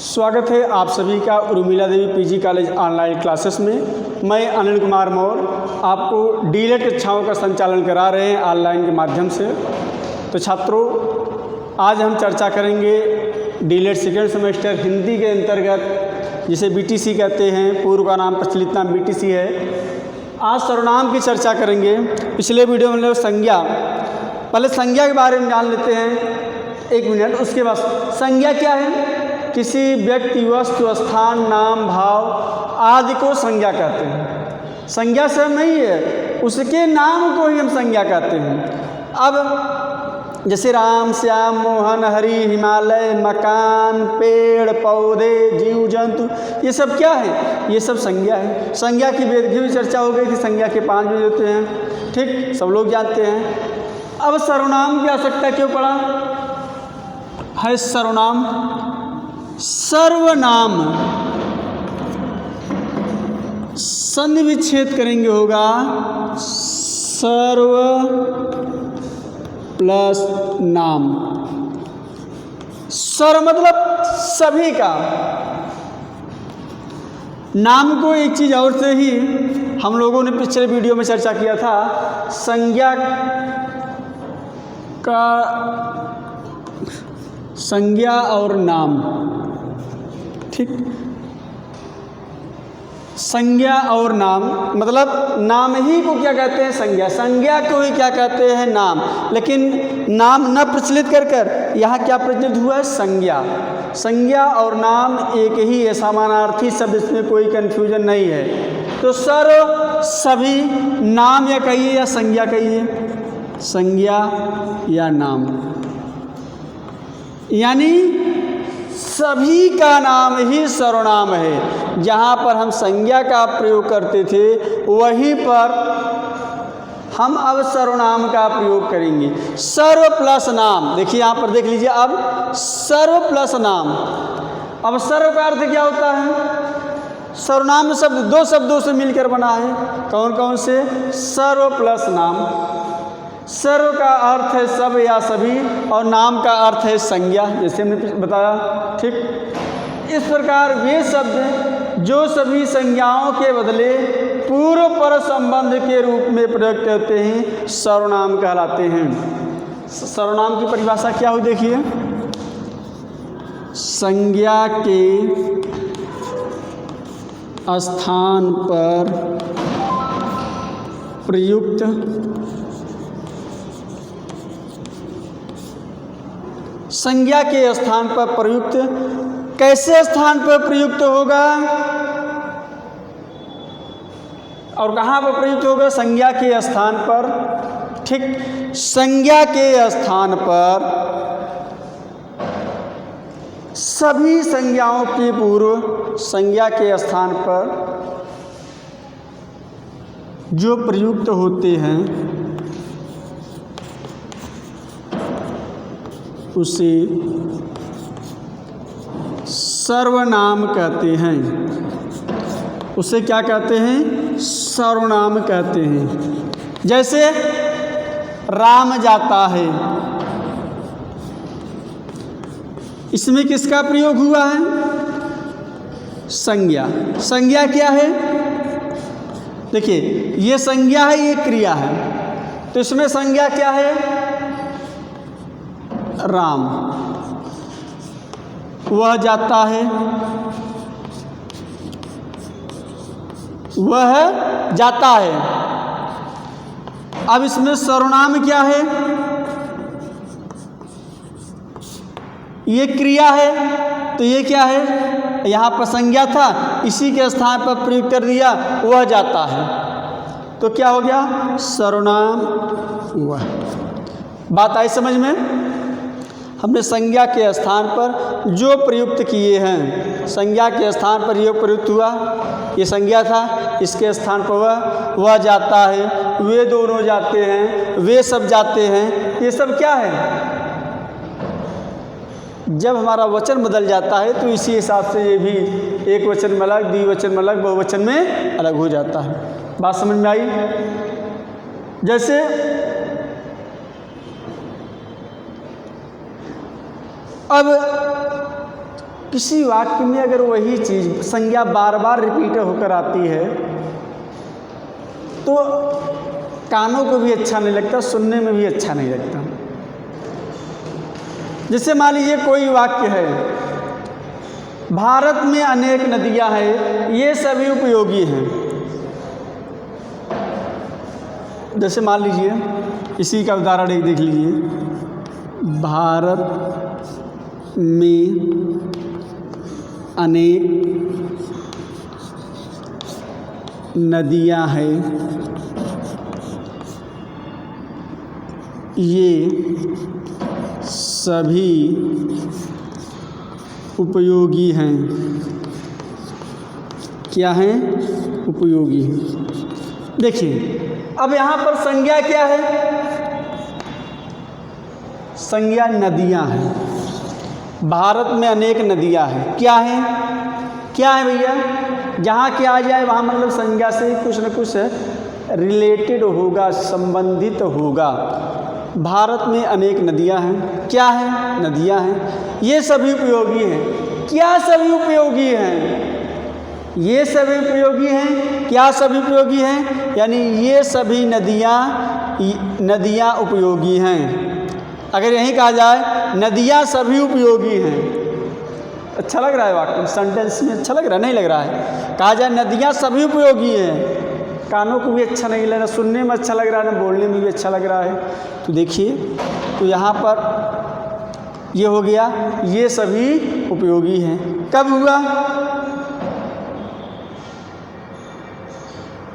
स्वागत है आप सभी का Urmila Devi PG college online classes में। मैं अनिल कुमार मौर्य आपको डीएलएड कक्षाओं का संचालन करा रहे हैं ऑनलाइन के माध्यम से। तो छात्रों, आज हम चर्चा करेंगे डीएलएड सेकेंड सेमेस्टर हिंदी के अंतर्गत, जिसे बीटीसी कहते हैं, पूर्व का नाम प्रचलित नाम बीटीसी है। आज सर्वनाम की चर्चा करेंगे। पिछले वीडियो में लोग संज्ञा, पहले संज्ञा के बारे में जान लेते हैं 1 मिनट। उसके बाद संज्ञा क्या है? किसी व्यक्ति, वस्तु, स्थान, नाम, भाव आदि को संज्ञा कहते हैं। संज्ञा से नहीं है, उसके नाम को ही हम संज्ञा कहते हैं। अब जैसे राम, श्याम, मोहन, हरि, हिमालय, मकान, पेड़ पौधे, जीव जंतु, ये सब क्या है? ये सब संज्ञा है। संज्ञा की वेद भी चर्चा हो गई थी। संज्ञा के 5 वेद होते हैं, ठीक, सब लोग जानते हैं। अब सर्वनाम की आवश्यकता क्यों पड़ा है? सर्वनाम, सर्वनाम संधि विच्छेद करेंगे होगा सर्व प्लस नाम। सर्व मतलब सभी का। नाम को एक चीज और से ही हम लोगों ने पिछले वीडियो में चर्चा किया था। संज्ञा का, संज्ञा और नाम, ठीक, संज्ञा और नाम मतलब नाम ही को क्या कहते हैं? संज्ञा। संज्ञा को ही क्या कहते हैं? नाम। लेकिन नाम न प्रचलित कर यहाँ क्या प्रचलित हुआ है? संज्ञा। संज्ञा और नाम एक ही है, समानार्थी शब्द, इसमें कोई कन्फ्यूजन नहीं है। तो सर्व सभी, नाम या कहिए या संज्ञा कहिए, संज्ञा या नाम, यानी सभी का नाम ही सर्वनाम है। जहाँ पर हम संज्ञा का प्रयोग करते थे वहीं पर हम अब सर्वनाम का प्रयोग करेंगे। सर्व प्लस नाम, देखिए यहाँ पर देख लीजिए। अब सर्व प्लस नाम, अब सर्व का अर्थ क्या होता है? सर्वनाम शब्द 2 शब्दों से मिलकर बना है। कौन कौन से? सर्व प्लस नाम। सर्व का अर्थ है सब या सभी, और नाम का अर्थ है संज्ञा, जैसे हमने बताया, ठीक। इस प्रकार वे शब्द जो सभी संज्ञाओं के बदले पूर्व पर संबंध के रूप में प्रयुक्त होते हैं, सर्वनाम कहलाते हैं। सर्वनाम की परिभाषा क्या हुई? देखिए, संज्ञा के स्थान पर प्रयुक्त, संज्ञा के स्थान पर प्रयुक्त। कैसे स्थान पर प्रयुक्त होगा और कहाँ पर प्रयुक्त होगा? संज्ञा के स्थान पर, ठीक। संज्ञा के स्थान पर सभी संज्ञाओं के पूर्व, संज्ञा के स्थान पर जो प्रयुक्त होते हैं उसे सर्वनाम कहते हैं। उसे क्या कहते हैं? सर्वनाम कहते हैं। जैसे राम जाता है, इसमें किसका प्रयोग हुआ है? संज्ञा। संज्ञा क्या है? देखिए, ये संज्ञा है, ये क्रिया है, तो इसमें संज्ञा क्या है? राम। वह जाता है, वह जाता है। अब इसमें सर्वनाम क्या है? ये क्रिया है, तो ये क्या है? यहाँ पर संज्ञा था, इसी के स्थान पर प्रयोग कर दिया, वह जाता है, तो क्या हो गया? सर्वनाम हुआ। बात आई समझ में? हमने संज्ञा के स्थान पर जो प्रयुक्त किए हैं, संज्ञा के स्थान पर ये प्रयुक्त हुआ, ये संज्ञा था, इसके स्थान पर वह जाता है, वे दोनों जाते हैं, वे सब जाते हैं, ये सब क्या है? जब हमारा वचन बदल जाता है तो इसी हिसाब से ये भी एक वचन में अलग, द्विवचन में अलग, बहुवचन में अलग हो जाता है। बात समझ में आई? जैसे अब किसी वाक्य में अगर वही चीज़ संज्ञा बार बार रिपीट होकर आती है तो कानों को भी अच्छा नहीं लगता, सुनने में भी अच्छा नहीं लगता। जैसे मान लीजिए कोई वाक्य है, भारत में अनेक नदियां हैं, ये सभी उपयोगी हैं। जैसे मान लीजिए इसी का उदाहरण एक देख लीजिए, भारत में अनेक नदियां हैं, ये सभी उपयोगी हैं। क्या हैं? उपयोगी हैं। देखिए अब यहाँ पर संज्ञा क्या है? संज्ञा नदियाँ हैं। भारत में अनेक नदियाँ हैं। क्या है? क्या है भैया? जहाँ क्या आ जाए वहाँ मतलब संज्ञा से कुछ न कुछ रिलेटेड होगा, संबंधित होगा। भारत में अनेक नदियाँ हैं। क्या है? नदियाँ हैं। ये सभी उपयोगी हैं। क्या सभी उपयोगी हैं? ये सभी उपयोगी हैं। क्या सभी उपयोगी हैं? यानी ये सभी नदियाँ उपयोगी हैं। अगर यही कहा जाए नदियाँ सभी उपयोगी हैं, अच्छा लग रहा है वाक्य, सेंटेंस में अच्छा लग रहा है? नहीं लग रहा है। कहा जाए नदियाँ सभी उपयोगी हैं, कानों को भी अच्छा नहीं लग रहा, सुनने में अच्छा लग रहा है, ना बोलने में भी अच्छा लग रहा है। तो देखिए, तो यहाँ पर ये हो गया, ये सभी उपयोगी हैं। कब हुआ?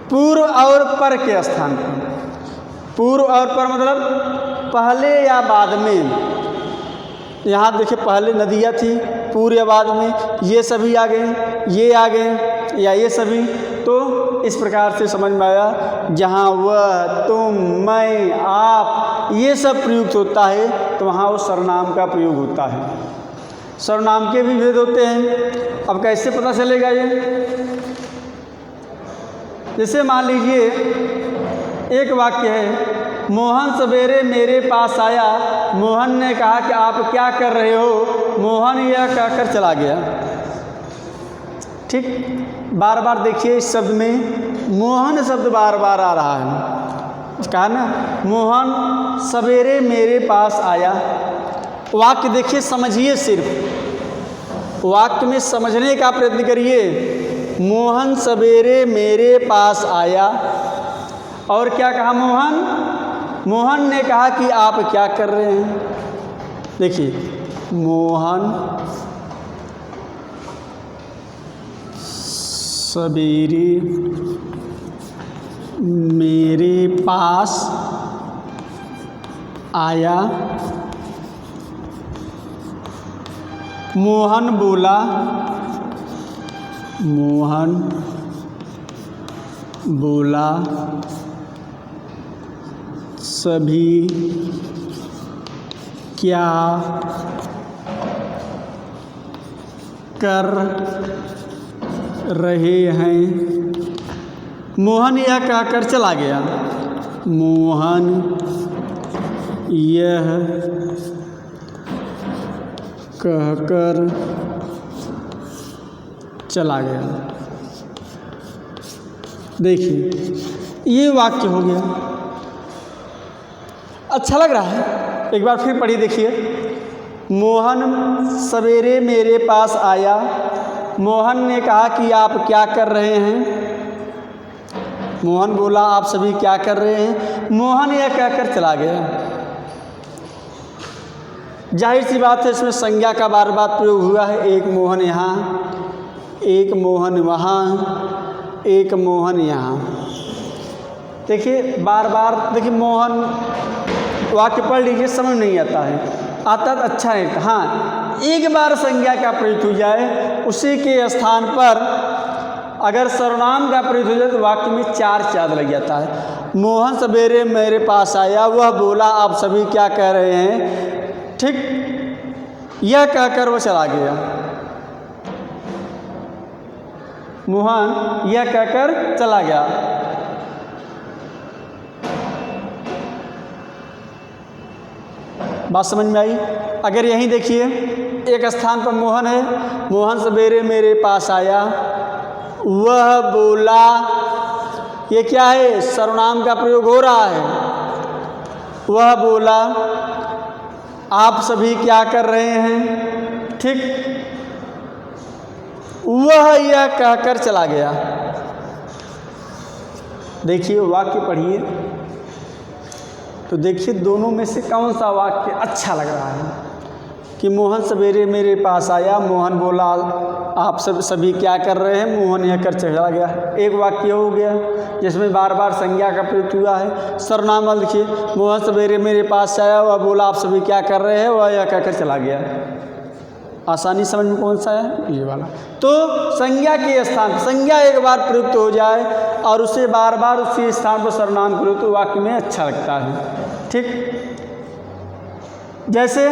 पूर्व और पर के स्थान पर। पूर्व और पर मतलब पहले या बाद में। यहाँ देखिए पहले नदियाँ थी, पूर्व या बाद में ये सभी आ गए, ये आ गए या ये सभी। तो इस प्रकार से समझ में आया, जहाँ वह, तुम, मैं, आप ये सब प्रयुक्त होता है तो वहाँ वो सर्वनाम का प्रयोग होता है। सर्वनाम के भी भेद होते हैं। अब कैसे पता चलेगा ये? जैसे मान लीजिए एक वाक्य है, मोहन सवेरे मेरे पास आया, मोहन ने कहा कि आप क्या कर रहे हो, मोहन यह कहकर चला गया। ठीक, बार बार देखिए इस शब्द में मोहन शब्द बार बार आ रहा है। कहा ना, मोहन सवेरे मेरे पास आया। वाक्य देखिए, समझिए, सिर्फ वाक्य में समझने का प्रयत्न करिए। मोहन सवेरे मेरे पास आया और क्या कहा? मोहन ने कहा कि आप क्या कर रहे हैं। देखिए, मोहन सवेरे मेरे पास आया, मोहन बोला सभी क्या कर रहे हैं। मोहन यह कहकर चला गया। मोहन यह कहकर चला गया। देखिए, ये वाक्य हो गया। अच्छा लग रहा है? एक बार फिर पढ़िए, देखिए। मोहन सवेरे मेरे पास आया, मोहन ने कहा कि आप क्या कर रहे हैं। मोहन बोला आप सभी क्या कर रहे हैं। मोहन यह कहकर चला गया। जाहिर सी बात है, इसमें संज्ञा का बार बार प्रयोग हुआ है। एक मोहन यहाँ, एक मोहन वहाँ, एक मोहन यहाँ। देखिए बार बार, देखिए मोहन वाक्य पढ़ लीजिए, समझ नहीं आता है, आता तो अच्छा है। हाँ, एक बार संज्ञा का प्रयुक्त हो जाए, उसी के स्थान पर अगर सर्वनाम का प्रयुक्त हो जाए तो वाक्य में चार चाँद लग जाता है। मोहन सवेरे मेरे पास आया, वह बोला आप सभी क्या कह रहे हैं। ठीक, यह कहकर वह चला गया। मोहन यह कहकर चला गया। बात समझ में आई? अगर यहीं देखिए, एक स्थान पर मोहन है, मोहन सवेरे मेरे पास आया, वह बोला, ये क्या है, सर्वनाम का प्रयोग हो रहा है। वह बोला, आप सभी क्या कर रहे हैं, ठीक। वह यह कहकर चला गया। देखिए वाक्य पढ़िए तो देखिए दोनों में से कौन सा वाक्य अच्छा लग रहा है कि मोहन सवेरे मेरे पास आया, मोहन बोला आप सभी क्या कर रहे हैं, मोहन यह कर चला गया। एक वाक्य हो गया जिसमें बार बार संज्ञा का प्रयोग हुआ है। सर्वनाम वाला लिखिए, मोहन सवेरे मेरे पास आया, वह बोला आप सभी क्या कर रहे हैं, वह यह कहकर चला गया। आसानी समझ में कौन सा है, ये वाला। तो संज्ञा के स्थान, संज्ञा एक बार प्रयुक्त हो जाए और उसे बार बार उसी स्थान पर सर्वनाम प्रयुक्त तो वाक्य में अच्छा लगता है, ठीक। जैसे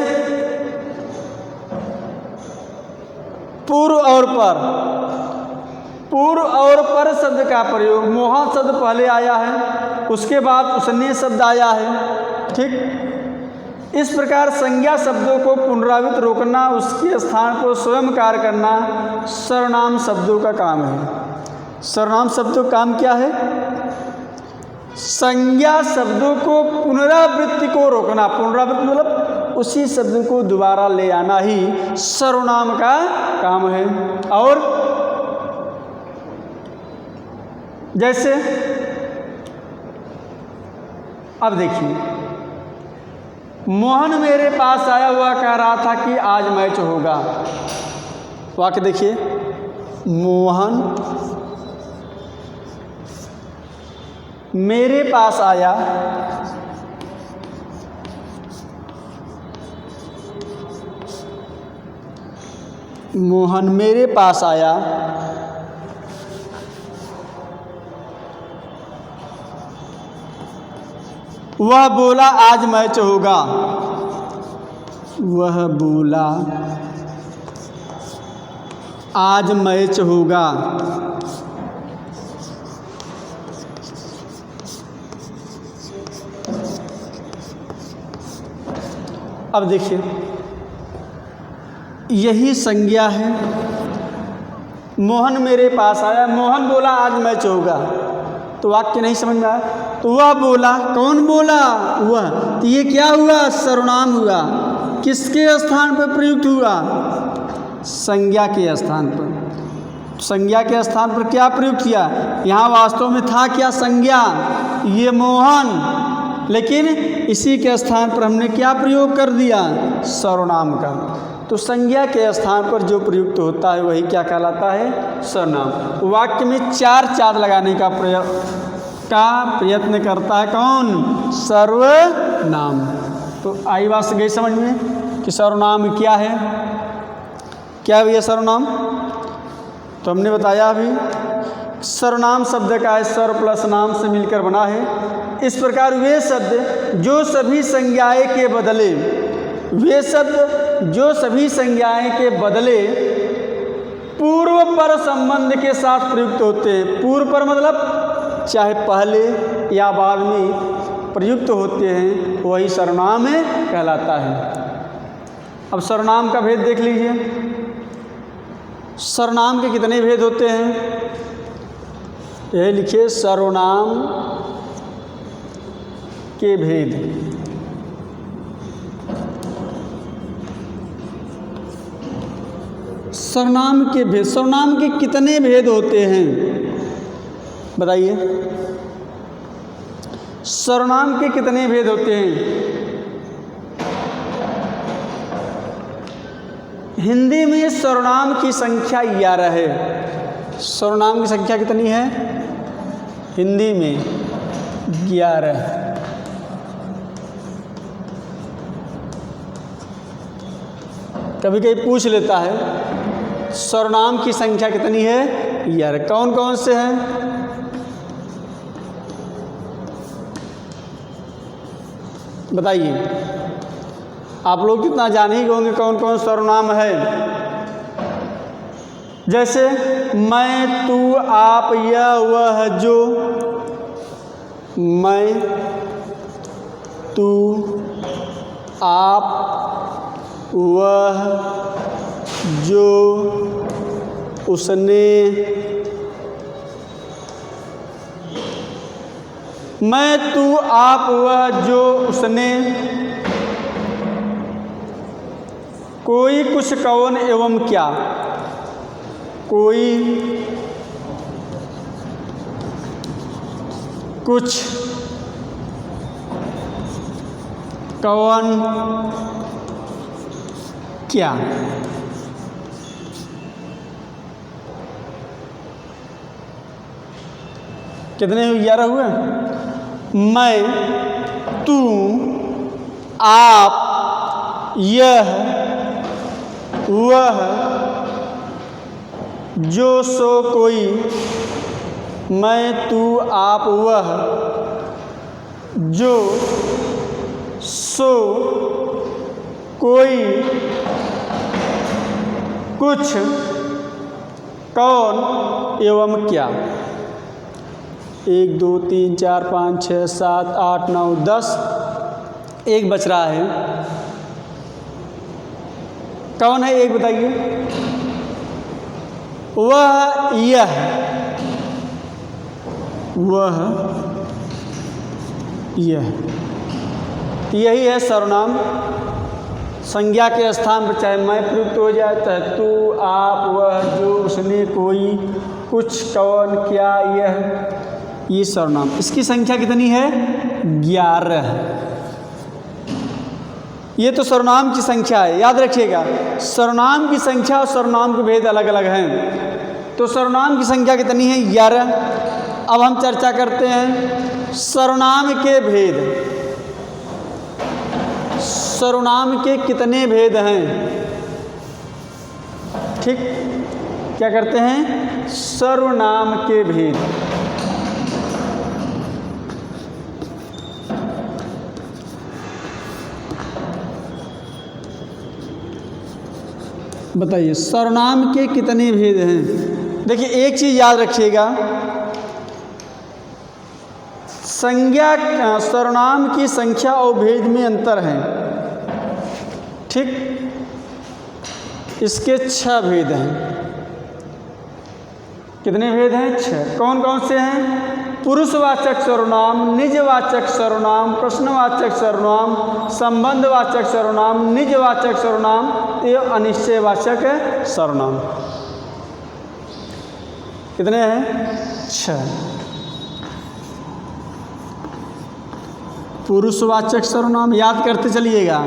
पूर्व और पर, पूर्व और पर शब्द का प्रयोग, मोहन शब्द पहले आया है, उसके बाद उसने शब्द आया है, ठीक। इस प्रकार संज्ञा शब्दों को पुनरावृत्त रोकना, उसके स्थान पर स्वयं कार्य करना सर्वनाम शब्दों का काम है। सर्वनाम शब्दों का काम क्या है, संज्ञा शब्दों को पुनरावृत्ति को रोकना। पुनरावृत्ति मतलब उसी शब्द को दोबारा ले आना ही सर्वनाम का काम है। और जैसे अब देखिए, मोहन मेरे पास आया हुआ कह रहा था कि आज मैच होगा। वाक्य देखिए, मोहन मेरे पास आया, मोहन मेरे पास आया, वह बोला आज मैच होगा। वह बोला आज मैच होगा। अब देखिए, यही संज्ञा है। मोहन मेरे पास आया, मोहन बोला आज मैच होगा, तो वाक्य नहीं समझ में आया। तो वह बोला, कौन बोला, वह, तो ये क्या हुआ, सर्वनाम हुआ। किसके स्थान पर प्रयुक्त हुआ, संज्ञा के स्थान पर। संज्ञा के स्थान पर क्या प्रयुक्त किया, यहाँ वास्तव में था क्या, संज्ञा, ये मोहन, लेकिन इसी के स्थान पर हमने क्या प्रयोग कर दिया, सर्वनाम का। तो संज्ञा के स्थान पर जो प्रयुक्त होता है वही क्या कहलाता है, सर्वनाम। वाक्य में चार चाँद लगाने का प्रयत्न करता है कौन, सर्वनाम। तो आई बात गई समझ में कि सर्वनाम क्या है, क्या है ये सर्वनाम। तो हमने बताया अभी, सर्वनाम शब्द का है सर्व प्लस नाम से मिलकर बना है। इस प्रकार वे शब्द जो सभी संज्ञाएं के बदले, वे शब्द जो सभी संज्ञाएं के बदले पूर्व पर संबंध के साथ प्रयुक्त होते हैं। पूर्व पर मतलब चाहे पहले या बाद में प्रयुक्त होते हैं, वही सर्वनाम कहलाता है। अब सर्वनाम का भेद देख लीजिए। सर्वनाम के कितने भेद होते हैं, यह लिखिए, सर्वनाम के भेद। सर्वनाम के भेद, सर्वनाम के कितने भेद होते हैं बताइए। सर्वनाम के कितने भेद होते हैं। हिंदी में सर्वनाम की संख्या 11 है। सर्वनाम की संख्या कितनी है, हिंदी में 11। कभी कभी पूछ लेता है सर्वनाम की संख्या कितनी है, 11। कौन कौन से हैं, बताइए। आप लोग कितना जान ही होंगे कौन कौन सर्वनाम है। जैसे मैं, तू, आप, यह, वह, जो। मैं, तू, आप, वह, जो उसने, मैं तू आप वह जो उसने, कोई कुछ कौन एवं क्या, कोई कुछ कौन क्या। कितने 11 हुए? मैं, तू, आप, यह, वह, जो सो कोई, मैं, तू, आप, वह, जो सो कोई, कुछ कौन एवं क्या। 1 2 3 4 5 6 7 8 9 10, एक बच रहा है। कौन है एक बताइए? वह, यह, वह, यह, यही है सर्वनाम। संज्ञा के स्थान पर चाहे मैं प्रयुक्त हो जाए, चाहे तू, आप, वह, जो, उसने, कोई, कुछ, कौन, क्या, यह, ये सर्वनाम। इसकी संख्या कितनी है? 11। ये तो सर्वनाम की संख्या है, याद रखिएगा। सर्वनाम की संख्या और सर्वनाम के भेद अलग अलग हैं। तो सर्वनाम की संख्या कितनी है? 11। अब हम चर्चा करते हैं सर्वनाम के भेद। सर्वनाम के कितने भेद हैं? ठीक, क्या करते हैं? सर्वनाम के भेद। बताइए सर्वनाम के कितने भेद हैं? देखिए एक चीज़ याद रखिएगा, संज्ञा सर्वनाम की संख्या और भेद में अंतर है। ठीक, इसके 6 भेद हैं। कितने भेद हैं? 6। कौन कौन से हैं? पुरुषवाचक सर्वनाम, निजवाचक सर्वनाम, प्रश्नवाचक सर्वनाम, संबंधवाचक सर्वनाम, निजवाचक सर्वनाम एवं अनिश्चयवाचक सर्वनाम। कितने हैं? 6। पुरुषवाचक सर्वनाम याद करते चलिएगा,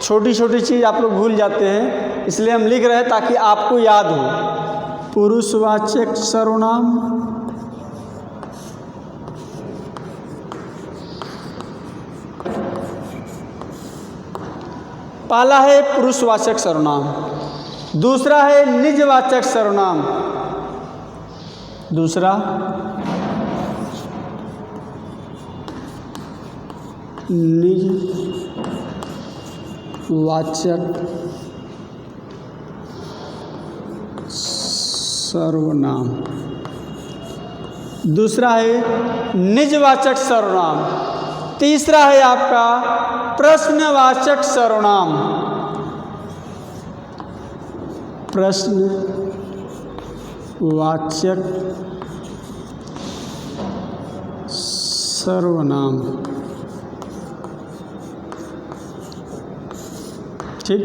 छोटी छोटी चीज़ आप लोग भूल जाते हैं, इसलिए हम लिख रहे हैं ताकि आपको याद हो। पुरुषवाचक सर्वनाम, पहला है पुरुषवाचक सर्वनाम, दूसरा है निजवाचक सर्वनाम, दूसरा निजवाचक सर्वनाम, दूसरा है निजवाचक सर्वनाम, तीसरा है आपका प्रश्नवाचक सर्वनाम। प्रश्नवाचक सर्वनाम। ठीक,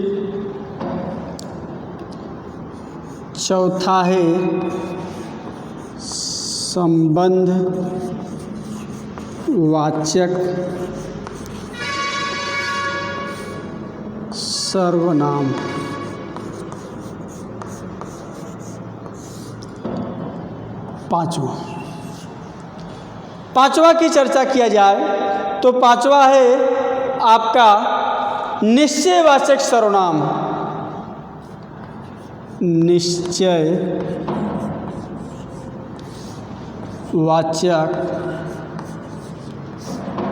चौथा है संबंधवाचक सर्वनाम। पांचवा की चर्चा किया जाए तो पांचवा है आपका निश्चयवाचक सर्वनाम। निश्चयवाचक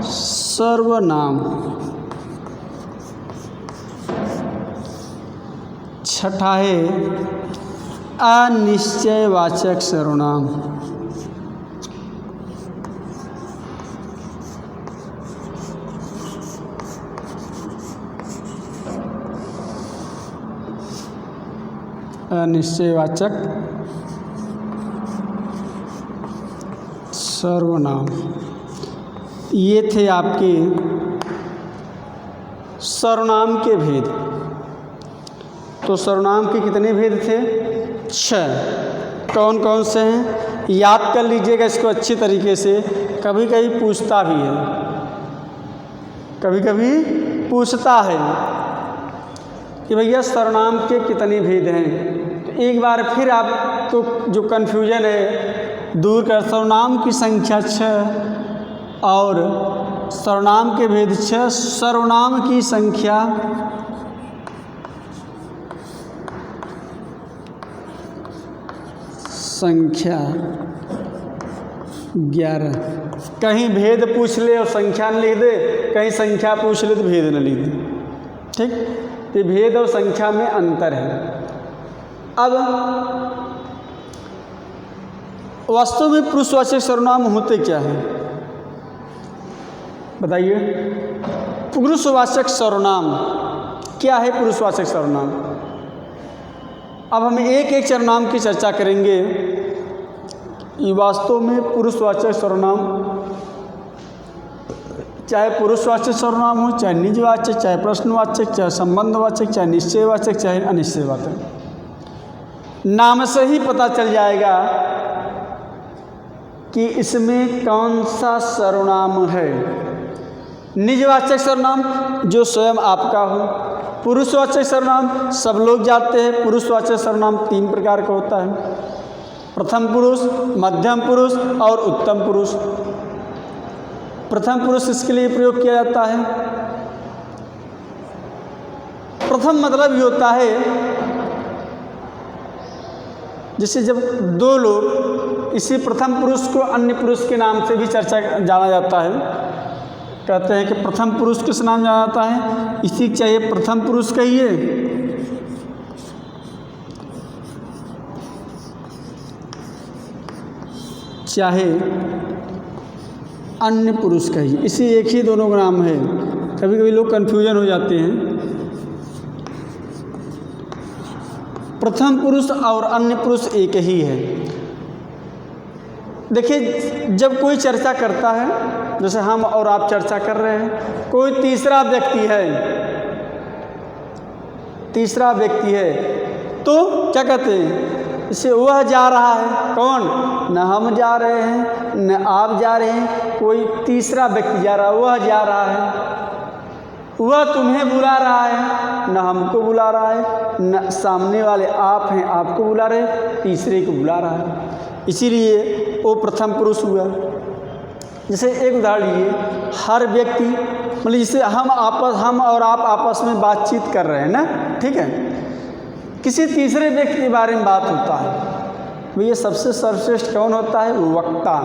सर्वनाम। छठा है अनिश्चयवाचक सर्वनाम। अनिश्चयवाचक सर्वनाम। ये थे आपके सर्वनाम के भेद। तो सर्वनाम के कितने भेद थे? 6। कौन कौन से हैं याद कर लीजिएगा इसको अच्छी तरीके से। कभी कभी पूछता भी है, कभी कभी पूछता है कि भैया सर्वनाम के कितने भेद हैं। तो एक बार फिर आप तो जो कन्फ्यूजन है दूर कर। सर्वनाम की संख्या 6 और सर्वनाम के भेद 6। सर्वनाम की संख्या संख्या 11। कहीं भेद पूछ ले और संख्या न लिख दे, कहीं संख्या पूछ ले तो भेद न लिख दे। ठीक, ये भेद और संख्या में अंतर है। अब वास्तव में पुरुषवाचक सर्वनाम होते क्या हैं बताइए? पुरुषवाचक सर्वनाम क्या है? पुरुषवाचक सर्वनाम। अब हम एक एक सर्वनाम की चर्चा करेंगे। ये वास्तव में पुरुषवाचक सर्वनाम, चाहे पुरुषवाचक सर्वनाम हो, चाहे निजवाचक, चाहे प्रश्नवाचक, चाहे संबंधवाचक, चाहे निश्चयवाचक, चाहे अनिश्चयवाचक, नाम से ही पता चल जाएगा कि इसमें कौन सा सर्वनाम है। निजवाचक सर्वनाम जो स्वयं आपका हो। पुरुषवाचक सर्वनाम सब लोग जानते हैं। पुरुषवाचक सर्वनाम 3 प्रकार का होता है: प्रथम पुरुष, मध्यम पुरुष और उत्तम पुरुष। प्रथम पुरुष इसके लिए प्रयोग किया जाता है। प्रथम मतलब ये होता है जैसे जब 2 लोग, इसी प्रथम पुरुष को अन्य पुरुष के नाम से भी चर्चा जाना जाता है। कहते हैं कि प्रथम पुरुष किस नाम जाना जाता है? इसी चाहिए प्रथम पुरुष कहिए, चाहे अन्य पुरुष कहिए, इसी एक ही दोनों का नाम है। कभी कभी लोग कन्फ्यूजन हो जाते हैं। प्रथम पुरुष और अन्य पुरुष एक ही है। देखिए, जब कोई चर्चा करता है, जैसे हम और आप चर्चा कर रहे हैं, कोई तीसरा व्यक्ति है, तो क्या कहते हैं? इसे वह जा रहा है। कौन? न हम जा रहे हैं, न आप जा रहे हैं, कोई तीसरा व्यक्ति जा रहा है, वह जा रहा है। वह तुम्हें बुला रहा है, न हमको बुला रहा है, न सामने वाले आप हैं आपको बुला रहे, तीसरे को बुला रहा है। इसीलिए वो प्रथम पुरुष हुआ। जैसे एक उदाहरण लीजिए, हर व्यक्ति, मतलब जैसे हम और आप आपस में बातचीत कर रहे हैं ना, ठीक है, किसी तीसरे व्यक्ति के बारे में बात होता है। भैया सबसे सर्वश्रेष्ठ कौन होता है? वक्ता,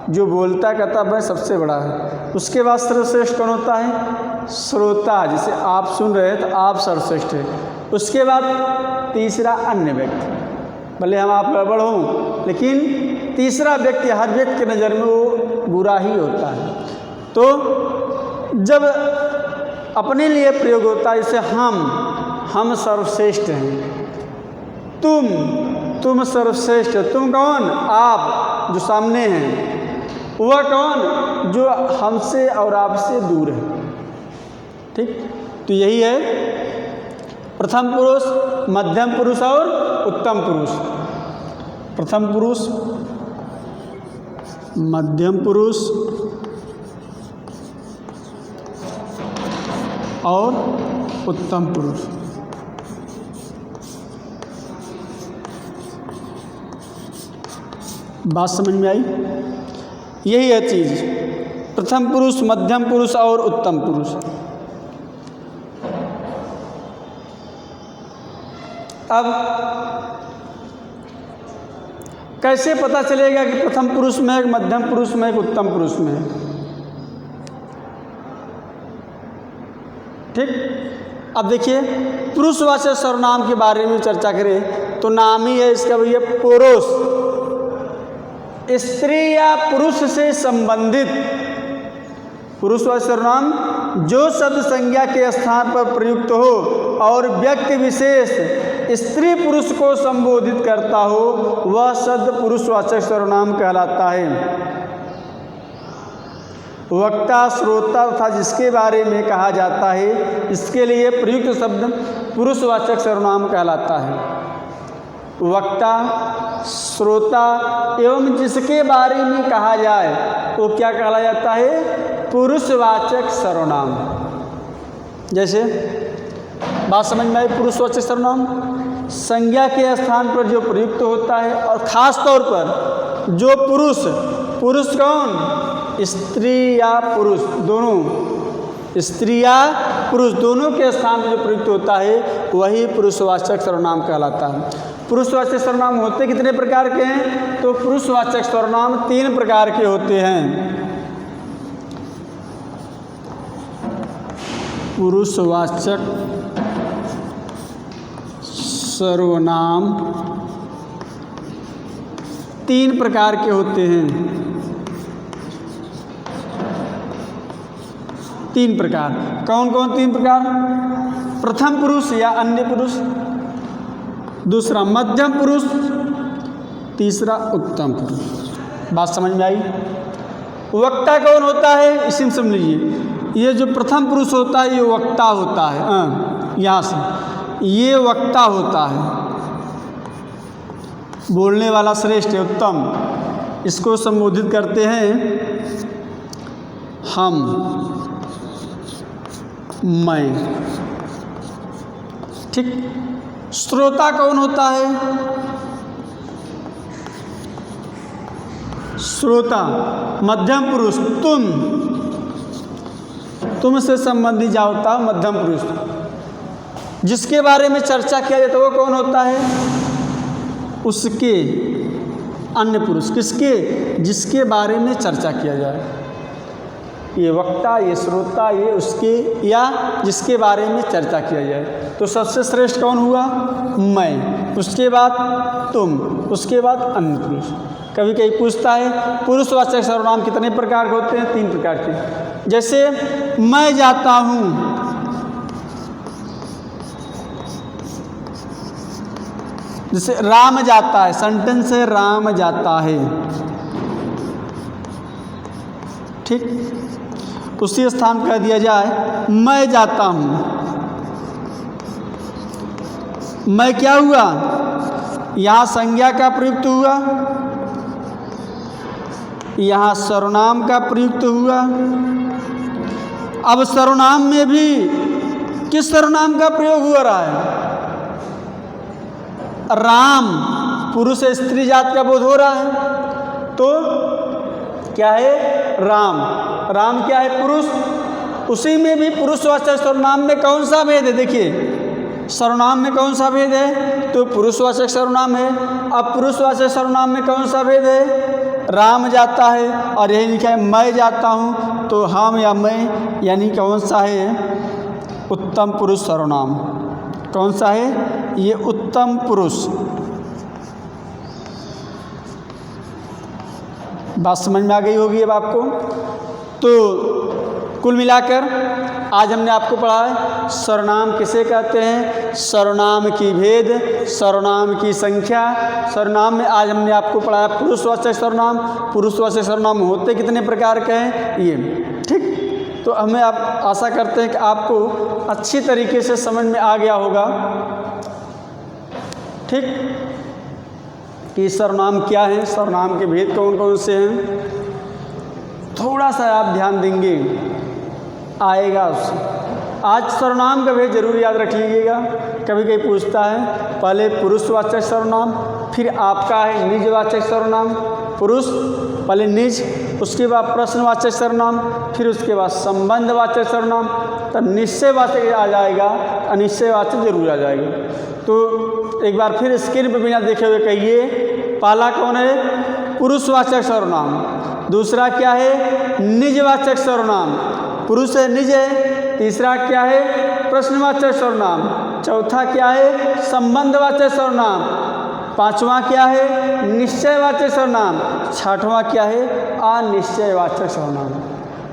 जो बोलता कहता मैं सबसे बड़ा है। उसके बाद सर्वश्रेष्ठ कौन होता है? श्रोता, जिसे आप सुन रहे हैं तो आप सर्वश्रेष्ठ है। उसके बाद तीसरा अन्य व्यक्ति, भले हम आप गड़बड़ हों, लेकिन तीसरा व्यक्ति हर व्यक्ति की नज़र में वो बुरा ही होता है। तो जब अपने लिए प्रयोग होता है, जैसे हम सर्वश्रेष्ठ हैं, तुम सर्वश्रेष्ठ, तुम कौन? आप जो सामने हैं। वह कौन? जो हमसे और आपसे दूर है। ठीक, तो यही है प्रथम पुरुष, मध्यम पुरुष और उत्तम पुरुष। प्रथम पुरुष, मध्यम पुरुष और उत्तम पुरुष। बात समझ में आई? यही है चीज़, प्रथम पुरुष, मध्यम पुरुष और उत्तम पुरुष। अब कैसे पता चलेगा कि प्रथम पुरुष में है, मध्यम पुरुष में है, उत्तम पुरुष में है? ठीक, अब देखिए, पुरुषवाचक सर्वनाम के बारे में चर्चा करें तो नाम ही है इसका भैया पुरुष। स्त्री या पुरुष से संबंधित पुरुषवाचक सर्वनाम जो शब्द संज्ञा के स्थान पर प्रयुक्त हो और व्यक्ति विशेष स्त्री पुरुष को संबोधित करता हो वह शब्द पुरुषवाचक सर्वनाम कहलाता है। वक्ता, श्रोता तथा जिसके बारे में कहा जाता है इसके लिए प्रयुक्त शब्द पुरुषवाचक सर्वनाम कहलाता है। वक्ता, श्रोता एवं जिसके बारे में कहा जाए वो क्या कहला जाता है? पुरुषवाचक सर्वनाम। जैसे बात समझ में आई? पुरुषवाचक सर्वनाम संज्ञा के स्थान पर जो प्रयुक्त होता है और ख़ास तौर पर जो पुरुष, पुरुष कौन? स्त्री या पुरुष दोनों, स्त्री या पुरुष दोनों के स्थान पर जो प्रयुक्त होता है वही पुरुषवाचक सर्वनाम कहलाता है। पुरुषवाचक सर्वनाम होते कितने प्रकार के हैं? तो पुरुषवाचक सर्वनाम 3 प्रकार के होते हैं। पुरुषवाचक सर्वनाम 3 प्रकार के होते हैं। 3 प्रकार। कौन कौन 3 प्रकार? प्रथम पुरुष या अन्य पुरुष, दूसरा मध्यम पुरुष, तीसरा उत्तम पुरुष। बात समझ में आई? वक्ता कौन होता है? इसी में समझ लीजिए, ये जो प्रथम पुरुष होता है ये वक्ता होता है। यहाँ से ये वक्ता होता है, बोलने वाला श्रेष्ठ है, उत्तम। इसको संबोधित करते हैं हम, मैं। ठीक। श्रोता कौन होता है? श्रोता मध्यम पुरुष, तुम से संबंधित जा होता है मध्यम पुरुष। जिसके बारे में चर्चा किया जाता है वो कौन होता है? उसके, अन्य पुरुष। किसके? जिसके बारे में चर्चा किया जाए। ये वक्ता, ये श्रोता, ये उसके या जिसके बारे में चर्चा किया जाए। तो सबसे श्रेष्ठ कौन हुआ? मैं, उसके बाद तुम, उसके बाद अन्य पुरुष। कभी कभी पूछता है पुरुषवाचक सर्वनाम कितने प्रकार के होते हैं? 3 प्रकार के। जैसे मैं जाता हूँ, जैसे राम जाता है, सेंटेंस है राम जाता है। ठीक। उसी स्थान कह दिया जाए मैं जाता हूँ। मैं क्या हुआ? यहाँ संज्ञा का प्रयुक्त हुआ, यहाँ सर्वनाम का प्रयुक्त हुआ। अब सर्वनाम में भी किस सर्वनाम का प्रयोग हो रहा है? राम, पुरुष स्त्री जात का बोध हो रहा है तो क्या है? राम। राम क्या है? पुरुष। उसी में भी पुरुषवाचक सर्वनाम में कौन सा भेद है? देखिए सर्वनाम में कौन सा भेद है? तो पुरुषवाचक सर्वनाम है। अब पुरुषवाचक सर्वनाम में कौन सा भेद है? राम जाता है और यही लिखा है मैं जाता हूँ। तो हम या मैं यानी कौन सा है? उत्तम पुरुष सर्वनाम। कौन सा है? ये उत्तम पुरुष। बात समझ में आ गई होगी अब आपको। तो कुल मिलाकर आज हमने आपको पढ़ा है सर्वनाम किसे कहते हैं, सर्वनाम की भेद, सर्वनाम की संख्या। सर्वनाम में आज हमने आपको पढ़ाया पुरुषवाचक सर्वनाम। पुरुषवाचक सर्वनाम होते कितने प्रकार के हैं ये। ठीक। तो हमें आप आशा करते हैं कि आपको अच्छी तरीके से समझ में आ गया होगा। ठीक। कि सर्वनाम क्या है, सर्वनाम के भेद कौन कौन से हैं। थोड़ा सा आप ध्यान देंगे आएगा उससे। आज सर्वनाम का भेद जरूर याद रख लीजिएगा। कभी कभी पूछता है पहले पुरुषवाचक सर्वनाम, फिर आपका है निजवाचक सर्वनाम। पुरुष पहले निज, उसके बाद प्रश्नवाचक सर्वनाम, फिर उसके बाद संबंधवाचक सर्वनाम, तब निश्चयवाचक आ जाएगा, अनिश्चयवाचक जरूर आ जाएगा। तो एक बार फिर स्क्रीन पर बिना देखे हुए कहिए, पहला कौन है? पुरुषवाचक सर्वनाम। दूसरा क्या है? निजवाचक सर्वनाम। पुरुष है, निज है। तीसरा क्या है? प्रश्नवाचक सर्वनाम। चौथा क्या है? संबंधवाचक सर्वनाम। पांचवा क्या है? निश्चयवाचक सर्वनाम। छठवां क्या है? अनिश्चयवाचक सर्वनाम।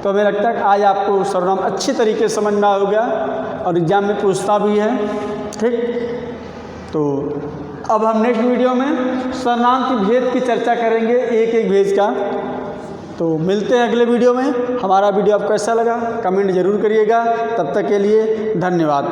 तो हमें लगता है कि आज आपको सर्वनाम अच्छी तरीके से समझ में आ गया और एग्जाम में पूछता भी है। ठीक। तो अब हम नेक्स्ट वीडियो में शरणार्थी भेद की चर्चा करेंगे, एक एक भेद का। तो मिलते हैं अगले वीडियो में। हमारा वीडियो आपको कैसा लगा कमेंट ज़रूर करिएगा। तब तक के लिए धन्यवाद।